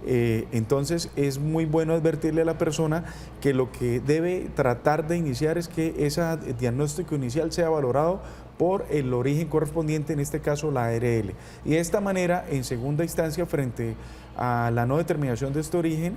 Entonces es muy bueno advertirle a la persona que lo que debe tratar de iniciar es que ese diagnóstico inicial sea valorado por el origen correspondiente, en este caso la ARL. Y de esta manera, en segunda instancia, frente a la no determinación de este origen,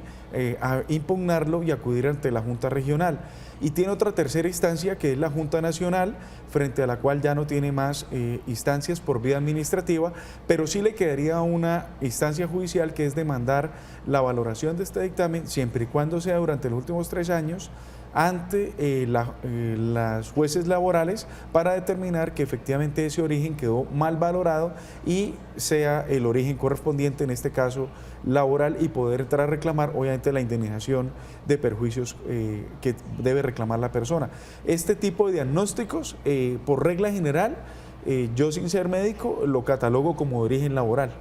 a impugnarlo y acudir ante la Junta Regional. Y tiene otra tercera instancia, que es la Junta Nacional, frente a la cual ya no tiene más instancias por vía administrativa, pero sí le quedaría una instancia judicial, que es demandar la valoración de este dictamen, siempre y cuando sea durante los últimos 3 años, ante las jueces laborales, para determinar que efectivamente ese origen quedó mal valorado y sea el origen correspondiente, en este caso laboral, y poder entrar a reclamar obviamente la indemnización de perjuicios que debe reclamar la persona. Este tipo de diagnósticos, por regla general, yo sin ser médico lo catalogo como de origen laboral.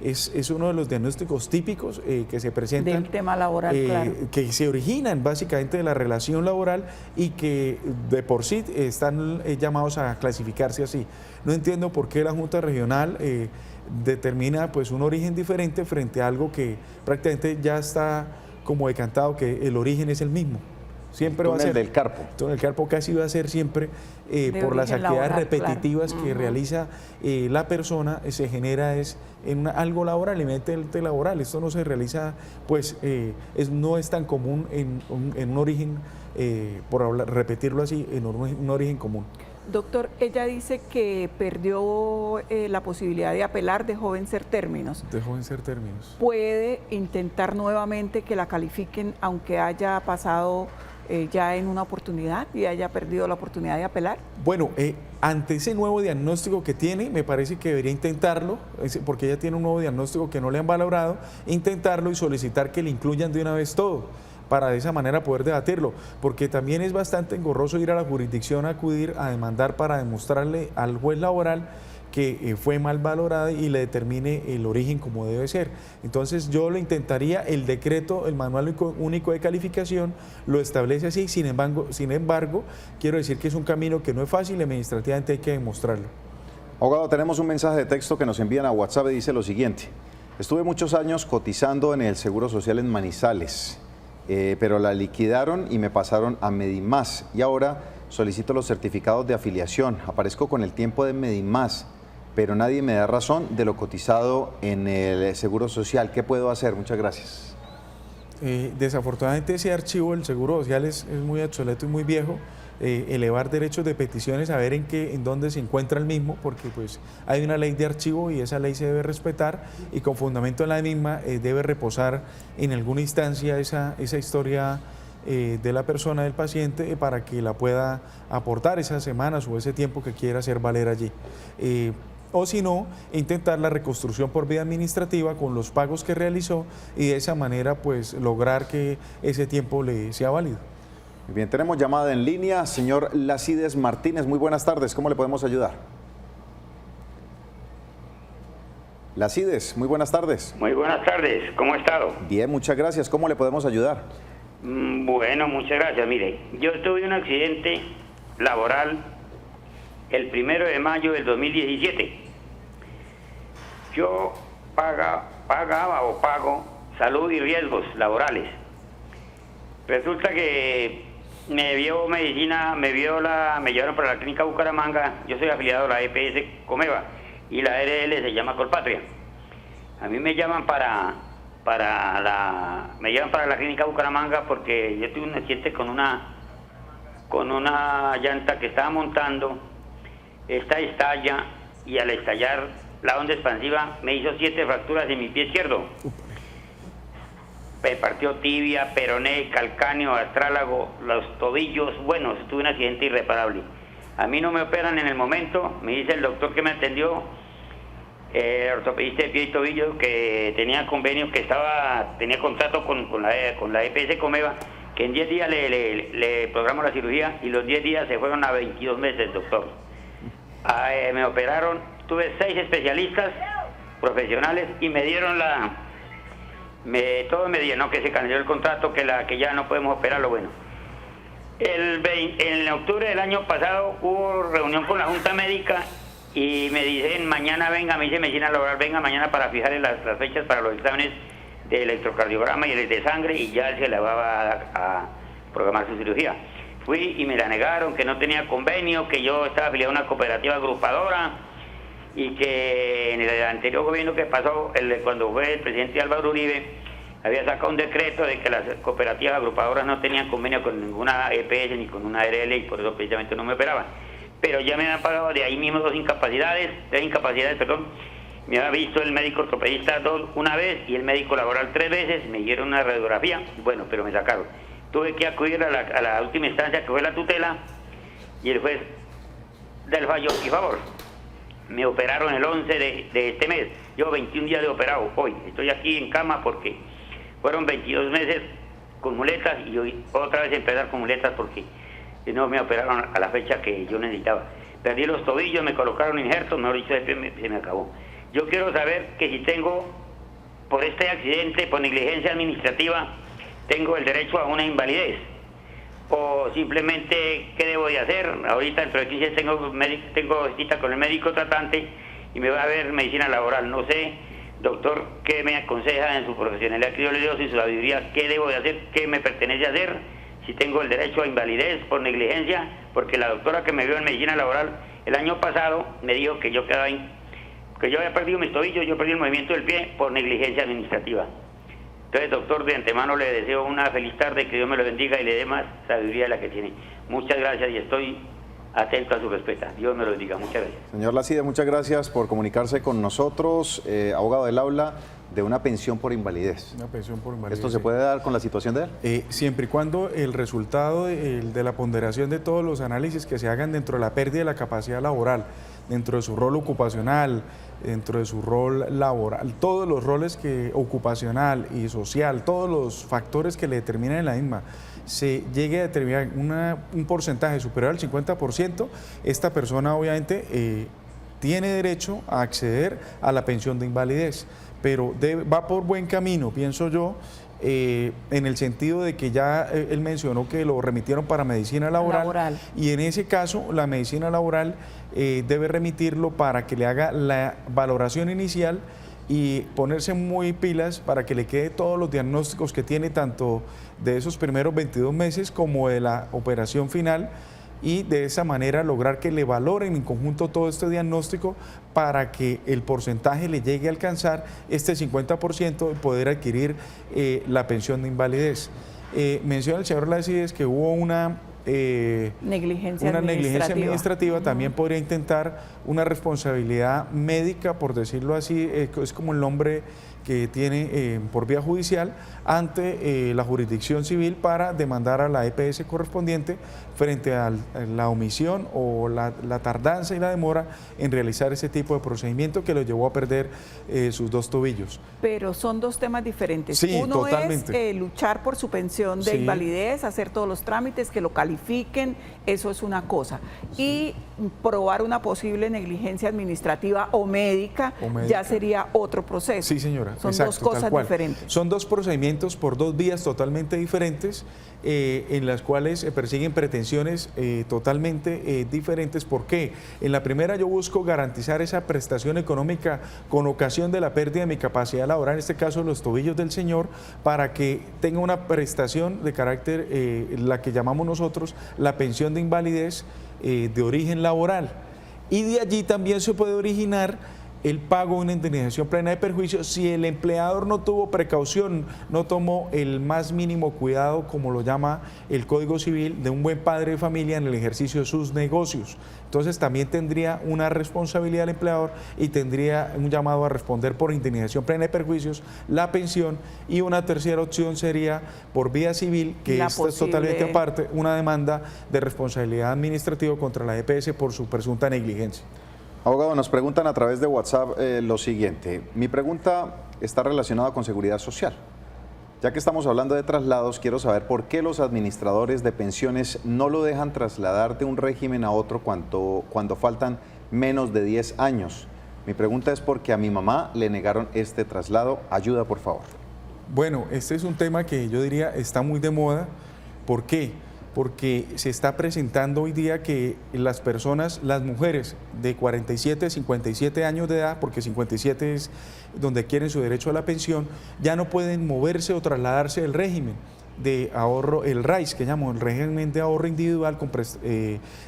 Es uno de los diagnósticos típicos que se presentan. Del tema laboral, claro. Que se originan básicamente de la relación laboral y que de por sí están llamados a clasificarse así. No entiendo por qué la Junta Regional determina pues un origen diferente frente a algo que prácticamente ya está como decantado, que el origen es el mismo. Siempre va a ser del carpo. El carpo casi va a ser siempre por las actividades laboral, repetitivas, claro, que realiza la persona, se genera en algo laboral, evidentemente laboral. Esto no se realiza, pues no es tan común en un origen, repetirlo así, en un origen común. Doctor, ella dice que perdió la posibilidad de apelar, dejó vencer términos. Dejó vencer términos. ¿Puede intentar nuevamente que la califiquen, aunque haya pasado ya en una oportunidad y haya perdido la oportunidad de apelar? Bueno, ante ese nuevo diagnóstico que tiene, me parece que debería intentarlo, porque ella tiene un nuevo diagnóstico que no le han valorado, intentarlo y solicitar que le incluyan de una vez todo, para de esa manera poder debatirlo, porque también es bastante engorroso ir a la jurisdicción a acudir a demandar para demostrarle al juez laboral que fue mal valorada y le determine el origen como debe ser. Entonces yo lo intentaría, el decreto, el manual único de calificación lo establece así, sin embargo, quiero decir que es un camino que no es fácil y administrativamente hay que demostrarlo. Abogado, tenemos un mensaje de texto que nos envían a WhatsApp y dice lo siguiente: estuve muchos años cotizando en el Seguro Social en Manizales, pero la liquidaron y me pasaron a Medimás y ahora solicito los certificados de afiliación, aparezco con el tiempo de Medimás, pero nadie me da razón de lo cotizado en el Seguro Social. ¿Qué puedo hacer? Muchas gracias. Desafortunadamente ese archivo del Seguro Social es muy obsoleto y muy viejo. Elevar derechos de peticiones, a ver en dónde se encuentra el mismo, porque pues hay una ley de archivo y esa ley se debe respetar y con fundamento en la misma debe reposar en alguna instancia esa historia de la persona, del paciente, para que la pueda aportar esas semanas o ese tiempo que quiera hacer valer allí. O si no, intentar la reconstrucción por vía administrativa con los pagos que realizó y de esa manera pues lograr que ese tiempo le sea válido. Muy bien, tenemos llamada en línea, señor Lacides Martínez. Muy buenas tardes, ¿cómo le podemos ayudar? Lacides, muy buenas tardes. Muy buenas tardes, ¿cómo ha estado? Bien, muchas gracias, ¿cómo le podemos ayudar? Bueno, muchas gracias. Mire, yo tuve un accidente laboral el 1 de mayo del 2017. Yo pagaba o pago salud y riesgos laborales. Resulta que me llevaron para la clínica Bucaramanga. Yo soy afiliado a la EPS Comeva y la RL se llama Colpatria. A mí me llaman para la clínica Bucaramanga porque yo tuve un accidente con una llanta que estaba montando. Esta estalla y al estallar la onda expansiva me hizo 7 fracturas en mi pie izquierdo. Me partió tibia, peroné, calcáneo, astrálago, los tobillos. Bueno, tuve un accidente irreparable. A mí no me operan en el momento, me dice el doctor que me atendió, ortopedista de pie y tobillo, que tenía convenio, que tenía contrato con la EPS Comeva, que en 10 días le programó la cirugía y los 10 días se fueron a 22 meses, doctor. Me operaron, tuve 6 especialistas profesionales y me dieron todos me dijeron que se canceló el contrato, que ya no podemos operarlo. Bueno, en octubre del año pasado hubo reunión con la Junta Médica y me dicen mañana venga, me dice medicina laboral, venga mañana para fijar las fechas para los exámenes de electrocardiograma y el de sangre y ya se le va a programar su cirugía. Fui y me la negaron, que no tenía convenio, que yo estaba afiliado a una cooperativa agrupadora y que en el anterior gobierno que pasó, cuando fue el presidente Álvaro Uribe, había sacado un decreto de que las cooperativas agrupadoras no tenían convenio con ninguna EPS ni con una RL y por eso precisamente no me operaban. Pero ya me han pagado de ahí mismo 3 incapacidades, me había visto el médico ortopedista una vez y el médico laboral 3 veces, me dieron una radiografía, bueno, pero me sacaron. Tuve que acudir a la última instancia que fue la tutela y el juez del fallo y favor. Me operaron el 11 de este mes, llevo 21 días de operado hoy, estoy aquí en cama porque fueron 22 meses con muletas y hoy otra vez empezar con muletas porque no me operaron a la fecha que yo necesitaba. Perdí los tobillos, me colocaron injertos, mejor dicho, se me acabó. Yo quiero saber que si tengo, por este accidente, por negligencia administrativa, tengo el derecho a una invalidez o simplemente qué debo de hacer. Ahorita dentro de 15 días tengo cita con el médico tratante y me va a ver medicina laboral. No sé, doctor, qué me aconseja en su profesionalidad que yo le doy y su sabiduría, qué debo de hacer, qué me pertenece hacer, si tengo el derecho a invalidez por negligencia, porque la doctora que me vio en medicina laboral el año pasado me dijo que yo había perdido mis tobillos, yo perdí el movimiento del pie por negligencia administrativa. Entonces, doctor, de antemano le deseo una feliz tarde, que Dios me lo bendiga y le dé más sabiduría de la que tiene. Muchas gracias y estoy atento a su respuesta. Dios me lo bendiga. Muchas gracias. Señor Lacide, muchas gracias por comunicarse con nosotros. Abogado del aula, de una pensión por invalidez. Una pensión por invalidez. ¿Esto se puede dar con la situación de él? Siempre y cuando el resultado de la ponderación de todos los análisis que se hagan dentro de la pérdida de la capacidad laboral, dentro de su rol ocupacional, dentro de su rol laboral, todos los roles ocupacional y social, todos los factores que le determinan en la misma, se llegue a determinar un porcentaje superior al 50%, esta persona obviamente tiene derecho a acceder a la pensión de invalidez, pero va por buen camino, pienso yo, en el sentido de que ya él mencionó que lo remitieron para medicina laboral y en ese caso la medicina laboral debe remitirlo para que le haga la valoración inicial y ponerse muy pilas para que le quede todos los diagnósticos que tiene, tanto de esos primeros 22 meses como de la operación final, y de esa manera lograr que le valoren en conjunto todo este diagnóstico para que el porcentaje le llegue a alcanzar este 50% y poder adquirir la pensión de invalidez. Menciona el señor Lacides que hubo una negligencia administrativa, también podría intentar una responsabilidad médica, por decirlo así, es como el nombre que tiene por vía judicial ante la jurisdicción civil para demandar a la EPS correspondiente frente a la omisión o la tardanza y la demora en realizar ese tipo de procedimiento que lo llevó a perder sus 2 tobillos. Pero son 2 temas diferentes. Sí, uno totalmente. Es luchar por su pensión de invalidez, hacer todos los trámites que lo califiquen califiquen, eso es una cosa. Y probar una posible negligencia administrativa o médica ya sería otro proceso. Sí, señora. Son exacto, dos cosas diferentes. Son dos procedimientos por dos vías totalmente diferentes, en las cuales se persiguen pretensiones totalmente diferentes. ¿Por qué? En la primera yo busco garantizar esa prestación económica con ocasión de la pérdida de mi capacidad laboral, en este caso los tobillos del señor, para que tenga una prestación de carácter, la que llamamos nosotros la pensión de invalidez de origen laboral. Y de allí también se puede originar el pago de una indemnización plena de perjuicio si el empleador no tuvo precaución, no tomó el más mínimo cuidado, como lo llama el Código Civil, de un buen padre de familia en el ejercicio de sus negocios. Entonces también tendría una responsabilidad el empleador y tendría un llamado a responder por indemnización plena de perjuicios, la pensión, y una tercera opción sería por vía civil, que esta es totalmente aparte, una demanda de responsabilidad administrativa contra la EPS por su presunta negligencia. Abogado, nos preguntan a través de WhatsApp lo siguiente. Mi pregunta está relacionada con seguridad social. Ya que estamos hablando de traslados, quiero saber por qué los administradores de pensiones no lo dejan trasladar de un régimen a otro cuando faltan menos de 10 años. Mi pregunta es porque a mi mamá le negaron este traslado. Ayuda, por favor. Bueno, este es un tema que yo diría está muy de moda. ¿Por qué? Porque se está presentando hoy día que las personas, las mujeres de 47, 57 años de edad, porque 57 es donde quieren su derecho a la pensión, ya no pueden moverse o trasladarse del régimen de ahorro, el RAIS, que llamamos el régimen de ahorro individual,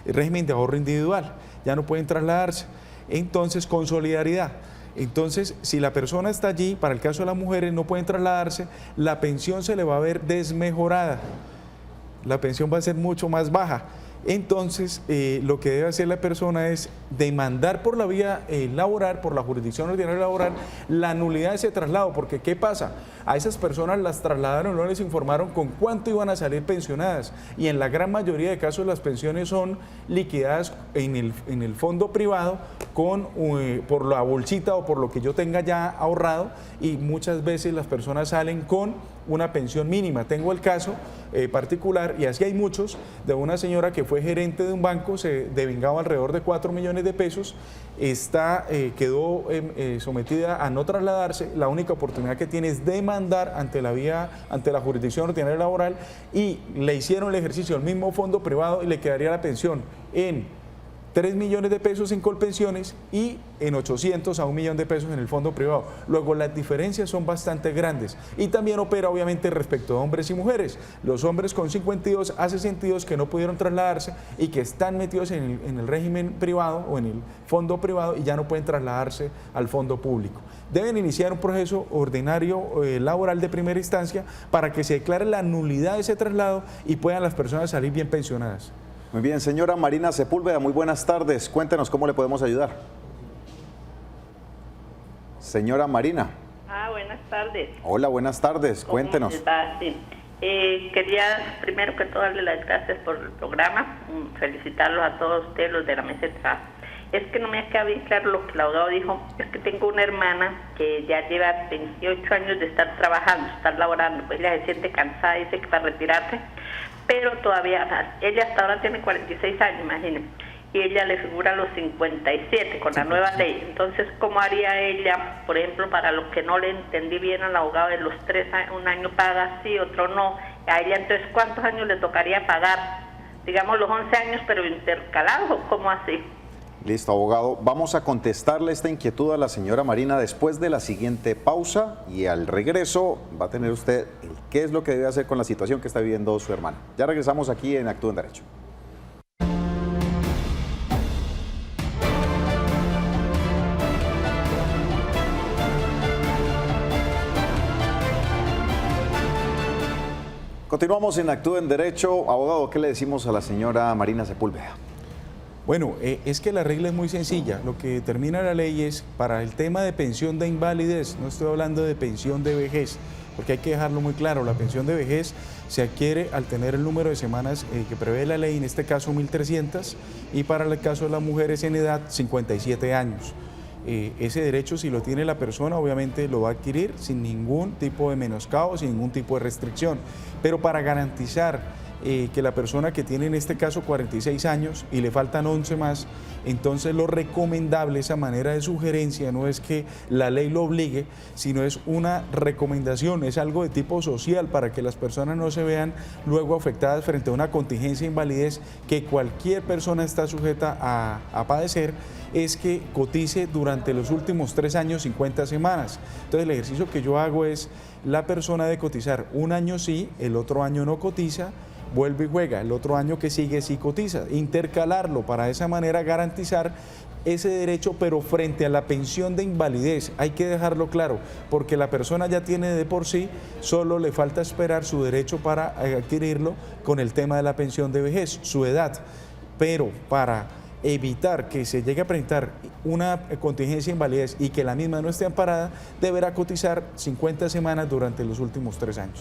régimen de ahorro individual, ya no pueden trasladarse. Entonces, con solidaridad. Entonces, si la persona está allí, para el caso de las mujeres no pueden trasladarse, la pensión se le va a ver desmejorada. La pensión va a ser mucho más baja. Entonces, lo que debe hacer la persona es demandar por la vía laboral, por la jurisdicción ordinaria laboral, la nulidad de ese traslado, porque ¿qué pasa? A esas personas las trasladaron, no les informaron con cuánto iban a salir pensionadas, y en la gran mayoría de casos las pensiones son liquidadas en el fondo privado por la bolsita o por lo que yo tenga ya ahorrado, y muchas veces las personas salen con una pensión mínima. Tengo el caso particular, y así hay muchos, de una señora que fue gerente de un banco, se devengaba alrededor de 4 millones de pesos, quedó sometida a no trasladarse, la única oportunidad que tiene es demandar ante la jurisdicción ordinaria laboral, y le hicieron el ejercicio del mismo fondo privado y le quedaría la pensión en 3 millones de pesos en Colpensiones y en 800 a 1 millón de pesos en el fondo privado. Luego, las diferencias son bastante grandes, y también opera obviamente respecto a hombres y mujeres. Los hombres con 52 a 62 que no pudieron trasladarse y que están metidos en el régimen privado o en el fondo privado y ya no pueden trasladarse al fondo público. Deben iniciar un proceso ordinario laboral de primera instancia para que se declare la nulidad de ese traslado y puedan las personas salir bien pensionadas. Muy bien, señora Marina Sepúlveda, muy buenas tardes. Cuéntenos cómo le podemos ayudar. Señora Marina. Buenas tardes. Hola, buenas tardes. Cuéntenos. Sí. Quería primero que todo darle las gracias por el programa, felicitarlos a todos ustedes, los de la mesa de trabajo. Es que no me ha quedado bien claro lo que el abogado dijo. Es que tengo una hermana que ya lleva 28 años de estar trabajando, estar laborando, pues ella se siente cansada, dice que para retirarse, pero todavía, ella hasta ahora tiene 46 años, imagínense, y ella le figura los 57 con la nueva ley. Entonces, ¿cómo haría ella, por ejemplo, para lo que no le entendí bien al abogado, de los 3 años, un año paga sí, otro no? A ella, entonces, ¿cuántos años le tocaría pagar? Digamos los 11 años, pero intercalados, ¿o cómo así? Listo, abogado. Vamos a contestarle esta inquietud a la señora Marina después de la siguiente pausa, y al regreso va a tener usted qué es lo que debe hacer con la situación que está viviendo su hermana. Ya regresamos aquí en Actúa en Derecho. Continuamos en Actúa en Derecho. Abogado, ¿qué le decimos a la señora Marina Sepúlveda? Bueno, es que la regla es muy sencilla. Lo que determina la ley es para el tema de pensión de invalidez, no estoy hablando de pensión de vejez, porque hay que dejarlo muy claro. La pensión de vejez se adquiere al tener el número de semanas que prevé la ley, en este caso 1.300, y para el caso de las mujeres en edad 57 años. Ese derecho, si lo tiene la persona, obviamente lo va a adquirir sin ningún tipo de menoscabo, sin ningún tipo de restricción. Pero para garantizar que la persona que tiene en este caso 46 años y le faltan 11 más, entonces lo recomendable, esa manera de sugerencia, no es que la ley lo obligue, sino es una recomendación, es algo de tipo social para que las personas no se vean luego afectadas frente a una contingencia de invalidez que cualquier persona está sujeta a padecer, es que cotice durante los últimos 3 años 50 semanas. Entonces el ejercicio que yo hago es, la persona de cotizar un año sí, el otro año no cotiza, vuelve y juega, el otro año que sigue sí cotiza, intercalarlo para de esa manera garantizar ese derecho, pero frente a la pensión de invalidez, hay que dejarlo claro, porque la persona ya tiene de por sí, solo le falta esperar su derecho para adquirirlo con el tema de la pensión de vejez, su edad, pero para evitar que se llegue a presentar una contingencia de invalidez y que la misma no esté amparada, deberá cotizar 50 semanas durante los últimos 3 años.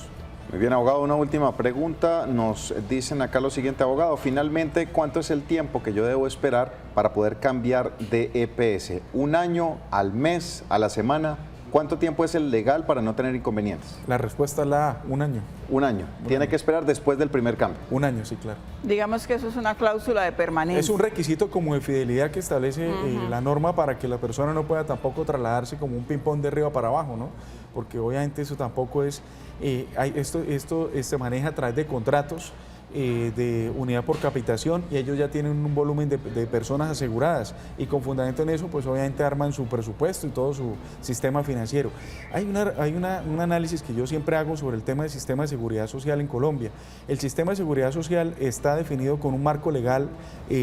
Muy bien, abogado, una última pregunta. Nos dicen acá lo siguiente, abogado. Finalmente, ¿cuánto es el tiempo que yo debo esperar para poder cambiar de EPS? ¿Un año, al mes, a la semana? ¿Cuánto tiempo es el legal para no tener inconvenientes? La respuesta es la A, 1 año. 1 año. Tiene que esperar después del primer cambio. 1 año, sí, claro. Digamos que eso es una cláusula de permanencia. Es un requisito como de fidelidad que establece la norma para que la persona no pueda tampoco trasladarse como un ping-pong de arriba para abajo, ¿no? Porque obviamente eso tampoco es... esto se maneja a través de contratos de unidad por capitación y ellos ya tienen un volumen de personas aseguradas y con fundamento en eso pues obviamente arman su presupuesto y todo su sistema financiero. Hay un análisis que yo siempre hago sobre el tema del sistema de seguridad social en Colombia. El sistema de seguridad social está definido con un marco legal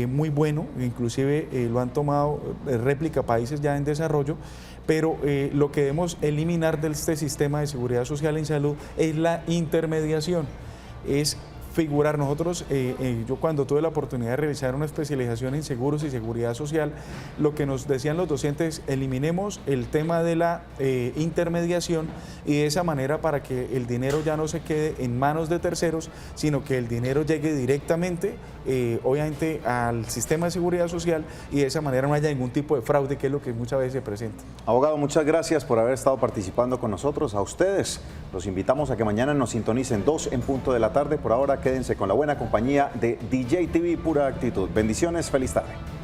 muy bueno, inclusive lo han tomado réplica países ya en desarrollo, pero lo que debemos eliminar de este sistema de seguridad social en salud es la intermediación, es figurar. Nosotros, yo cuando tuve la oportunidad de realizar una especialización en seguros y seguridad social, lo que nos decían los docentes, eliminemos el tema de la intermediación y de esa manera para que el dinero ya no se quede en manos de terceros, sino que el dinero llegue directamente, obviamente, al sistema de seguridad social y de esa manera no haya ningún tipo de fraude, que es lo que muchas veces se presenta. Abogado, muchas gracias por haber estado participando con nosotros. A ustedes los invitamos a que mañana nos sintonicen 2 en punto de la tarde. Por ahora, quédense con la buena compañía de DJ TV Pura Actitud. Bendiciones, feliz tarde.